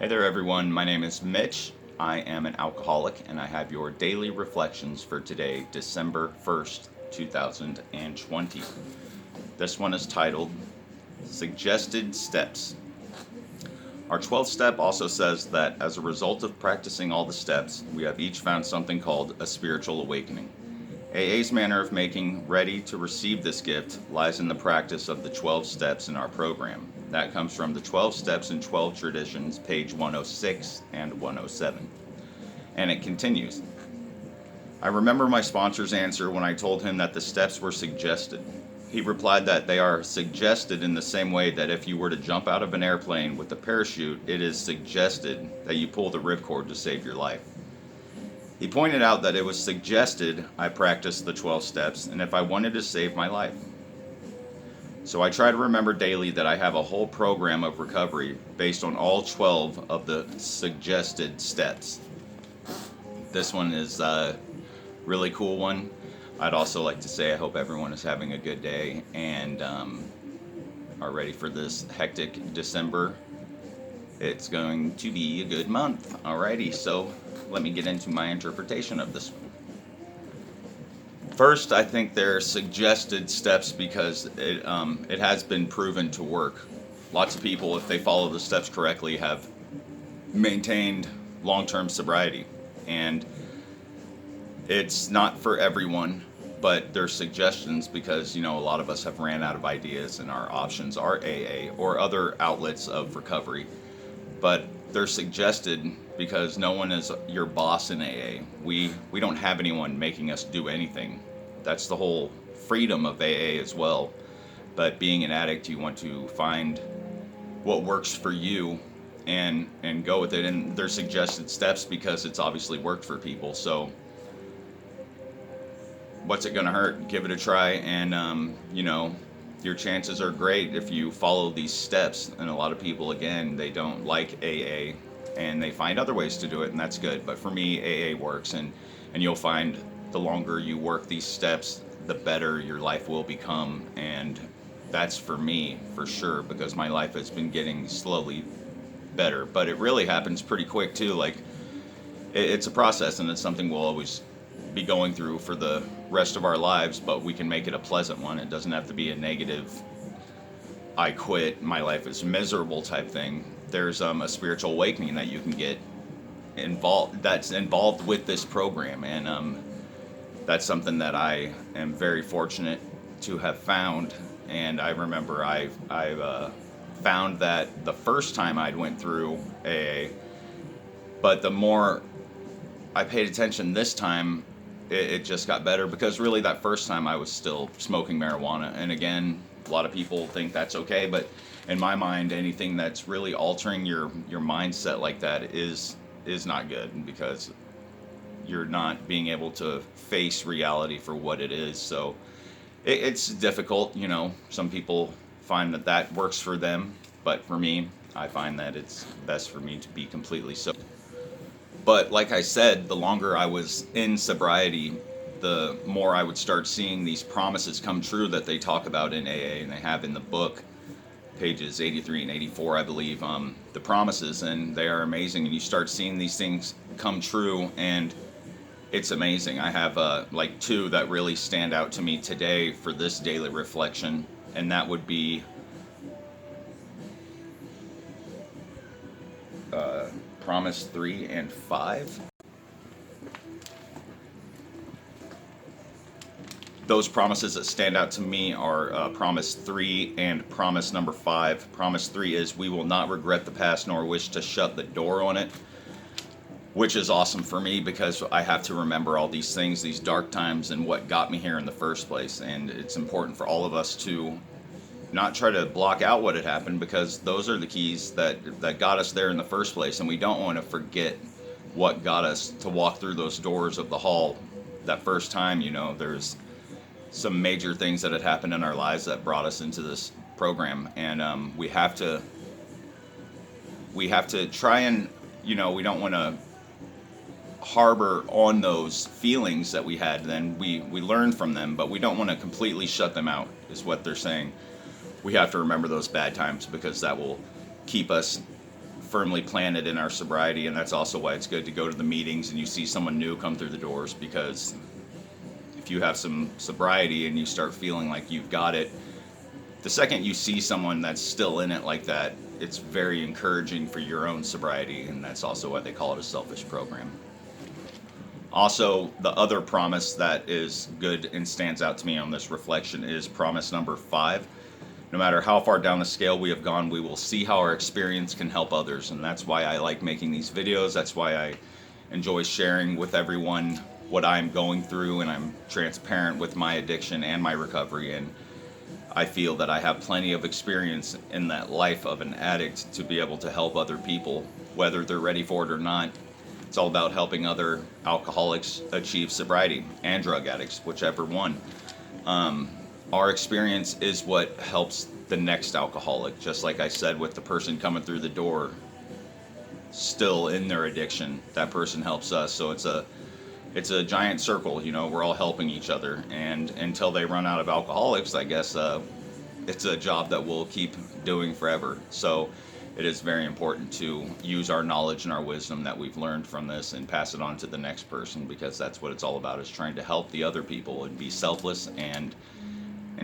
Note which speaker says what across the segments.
Speaker 1: Hey there, everyone. My name is Mitch. I am an alcoholic, and I have your daily reflections for today, December 1st, 2020. This one is titled Suggested Steps. Our 12th step also says that as a result of practicing all the steps, we have each found something called a spiritual awakening. AA's manner of making ready to receive this gift lies in the practice of the 12 steps in our program. That comes from the 12 Steps and 12 Traditions, page 106 and 107. And it continues. I remember my sponsor's answer when I told him that the steps were suggested. He replied that they are suggested in the same way that if you were to jump out of an airplane with a parachute, it is suggested that you pull the ripcord to save your life. He pointed out that it was suggested I practice the 12 steps and if I wanted to save my life. So I try to remember daily that I have a whole program of recovery based on all 12 of the suggested steps. This one is a really cool one. I'd also like to say I hope everyone is having a good day and are ready for this hectic December. It's going to be a good month. Alrighty, so let me get into my interpretation of this one. First, I think they're suggested steps because it has been proven to work. Lots of people, if they follow the steps correctly, have maintained long-term sobriety. And it's not for everyone, but they're suggestions because, a lot of us have ran out of ideas and our options are AA or other outlets of recovery. But they're suggested because no one is your boss in AA. We don't have anyone making us do anything. That's the whole freedom of AA as well. But being an addict, you want to find what works for you and go with it. And they're suggested steps because it's obviously worked for people. So what's it gonna hurt? Give it a try, and your chances are great if you follow these steps. And a lot of people, again, they don't like AA and they find other ways to do it, and that's good. But for me, AA works, and you'll find the longer you work these steps, the better your life will become. And that's for me, for sure, because my life has been getting slowly better. But it really happens pretty quick too. Like it's a process, and it's something we'll always be going through for the rest of our lives, but we can make it a pleasant one. It doesn't have to be a negative, I quit, my life is miserable type thing. There's a spiritual awakening that you can get that's involved with this program, and that's something that I am very fortunate to have found. And I remember I found that the first time I'd went through AA, but the more I paid attention this time, it just got better, because really that first time I was still smoking marijuana. And again, a lot of people think that's okay, but in my mind, anything that's really altering your mindset like that is not good, because you're not being able to face reality for what it is. So it's difficult. Some people find that works for them, but for me, I find that it's best for me to be completely sober. But like I said, the longer I was in sobriety, the more I would start seeing these promises come true that they talk about in AA, and they have in the book, pages 83 and 84, I believe, the promises, and they are amazing. And you start seeing these things come true, and it's amazing. I have like two that really stand out to me today for this daily reflection, and that would be Promise 3 and 5. Those promises that stand out to me are Promise 3 and Promise number 5. Promise 3 is, we will not regret the past nor wish to shut the door on it, which is awesome for me because I have to remember all these things, these dark times, and what got me here in the first place. And it's important for all of us to not try to block out what had happened, because those are the keys that got us there in the first place. And we don't want to forget what got us to walk through those doors of the hall that first time. There's some major things that had happened in our lives that brought us into this program. And we have to try and, we don't want to harbor on those feelings that we had. Then we learn from them, but we don't want to completely shut them out, is what they're saying. We have to remember those bad times, because that will keep us firmly planted in our sobriety, and that's also why it's good to go to the meetings and you see someone new come through the doors, because if you have some sobriety and you start feeling like you've got it, the second you see someone that's still in it like that, it's very encouraging for your own sobriety, and that's also why they call it a selfish program. Also, the other promise that is good and stands out to me on this reflection is promise number 5. No matter how far down the scale we have gone, we will see how our experience can help others, and that's why I like making these videos. That's why I enjoy sharing with everyone what I'm going through, and I'm transparent with my addiction and my recovery, and I feel that I have plenty of experience in that life of an addict to be able to help other people, whether they're ready for it or not. It's all about helping other alcoholics achieve sobriety, and drug addicts, whichever one. Our experience is what helps the next alcoholic. Just like I said, with the person coming through the door, still in their addiction, that person helps us. So it's a giant circle, you know, we're all helping each other, and until they run out of alcoholics, I guess it's a job that we'll keep doing forever. So it is very important to use our knowledge and our wisdom that we've learned from this and pass it on to the next person, because that's what it's all about, is trying to help the other people and be selfless and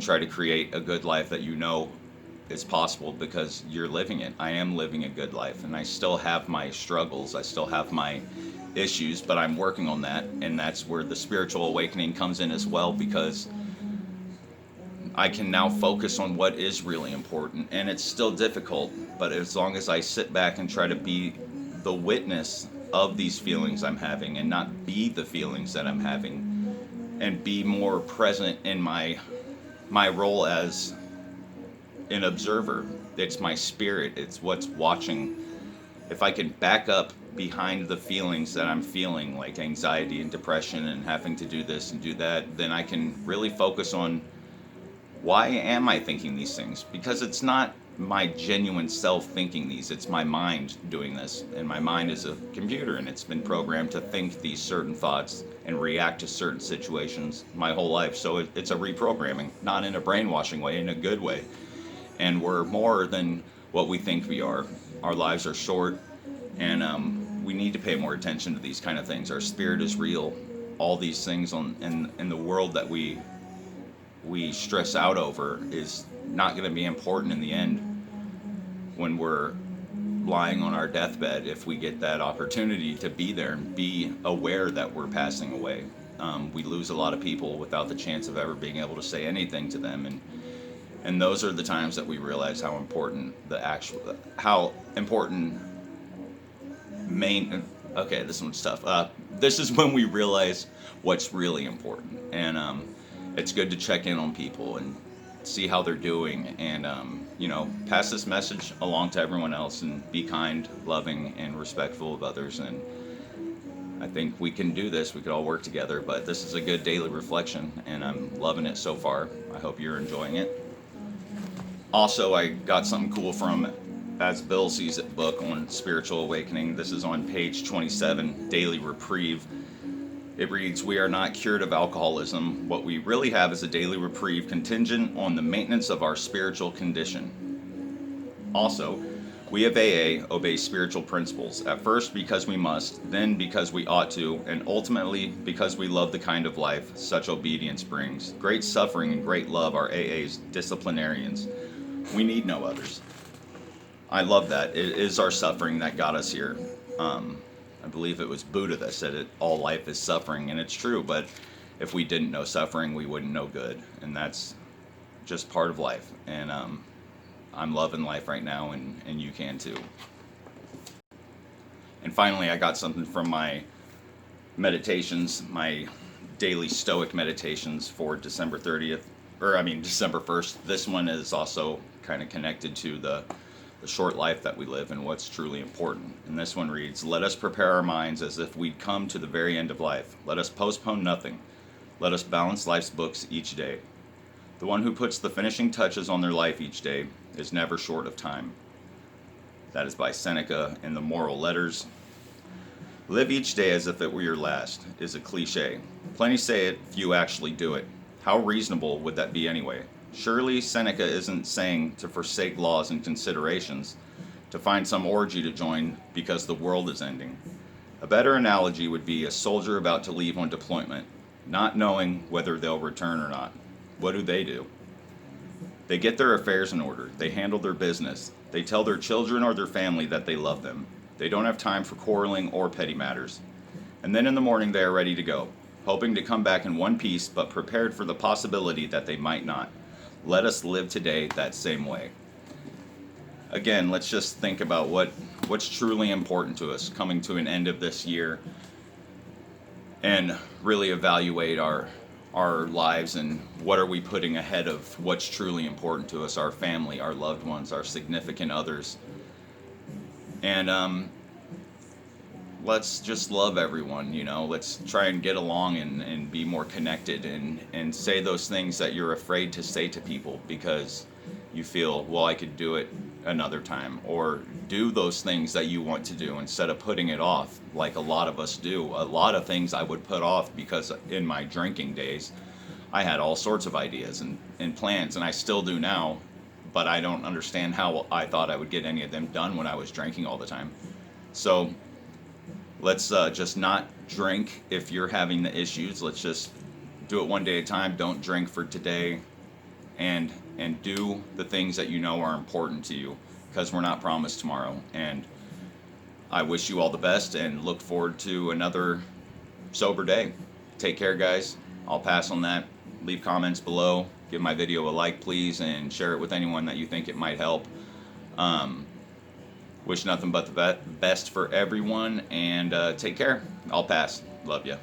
Speaker 1: try to create a good life that you know is possible because you're living it. I am living a good life, and I still have my struggles, I still have my issues, but I'm working on that, and that's where the spiritual awakening comes in as well, because I can now focus on what is really important, and it's still difficult, but as long as I sit back and try to be the witness of these feelings I'm having and not be the feelings that I'm having, and be more present in my role as an observer. It's my spirit, it's what's watching. If I can back up behind the feelings that I'm feeling, like anxiety and depression and having to do this and do that, then I can really focus on why am I thinking these things? Because it's not my genuine self thinking these, it's my mind doing this. And my mind is a computer, and it's been programmed to think these certain thoughts and react to certain situations my whole life. So it's a reprogramming, not in a brainwashing way, in a good way. And we're more than what we think we are. Our lives are short, and we need to pay more attention to these kind of things. Our spirit is real. All these things in the world that we stress out over is not going to be important in the end when we're lying on our deathbed, if we get that opportunity to be there and be aware that we're passing away. We lose a lot of people without the chance of ever being able to say anything to them, and those are the times that we realize how important okay, this one's tough. This is when we realize what's really important, and it's good to check in on people and see how they're doing, and pass this message along to everyone else, and be kind, loving, and respectful of others. And I think we can do this. We could all work together, but this is a good daily reflection, and I'm loving it so far. I hope you're enjoying it. Also, I got something cool from As Bill Sees It book on spiritual awakening. This is on page 27, Daily Reprieve. It reads, "We are not cured of alcoholism. What we really have is a daily reprieve contingent on the maintenance of our spiritual condition." Also, we of AA obey spiritual principles, at first because we must, then because we ought to, and ultimately because we love the kind of life such obedience brings. Great suffering and great love are AA's disciplinarians. We need no others. I love that. It is our suffering that got us here. I believe it was Buddha that said it, all life is suffering, and it's true, but if we didn't know suffering, we wouldn't know good, and that's just part of life. And I'm loving life right now, and you can too. And finally, I got something from my meditations, my daily Stoic meditations for December 1st. This one is also kind of connected to the short life that we live and what's truly important. And this one reads, "Let us prepare our minds as if we'd come to the very end of life. Let us postpone nothing. Let us balance life's books each day. The one who puts the finishing touches on their life each day is never short of time." That is by Seneca in the Moral Letters. "Live each day as if it were your last" is a cliche. Plenty say it, few actually do it. How reasonable would that be anyway? Surely Seneca isn't saying to forsake laws and considerations, to find some orgy to join because the world is ending. A better analogy would be a soldier about to leave on deployment, not knowing whether they'll return or not. What do? They get their affairs in order. They handle their business. They tell their children or their family that they love them. They don't have time for quarreling or petty matters. And then in the morning they are ready to go, hoping to come back in one piece but prepared for the possibility that they might not. Let us live today that same way. Again, let's just think about what's truly important to us coming to an end of this year, and really evaluate our lives and what are we putting ahead of what's truly important to us, our family, our loved ones, our significant others. And let's just love everyone, let's try and get along and be more connected, and say those things that you're afraid to say to people because you feel, well, I could do it another time, or do those things that you want to do instead of putting it off like a lot of us do. A lot of things I would put off because in my drinking days I had all sorts of ideas and plans, and I still do now, but I don't understand how I thought I would get any of them done when I was drinking all the time. So let's just not drink if you're having the issues. Let's just do it one day at a time. Don't drink for today, and do the things that you know are important to you, because we're not promised tomorrow. And I wish you all the best and look forward to another sober day. Take care, guys. I'll pass on that. Leave comments below. Give my video a like, please, and share it with anyone that you think it might help. Wish nothing but the best for everyone, and take care. I'll pass. Love ya.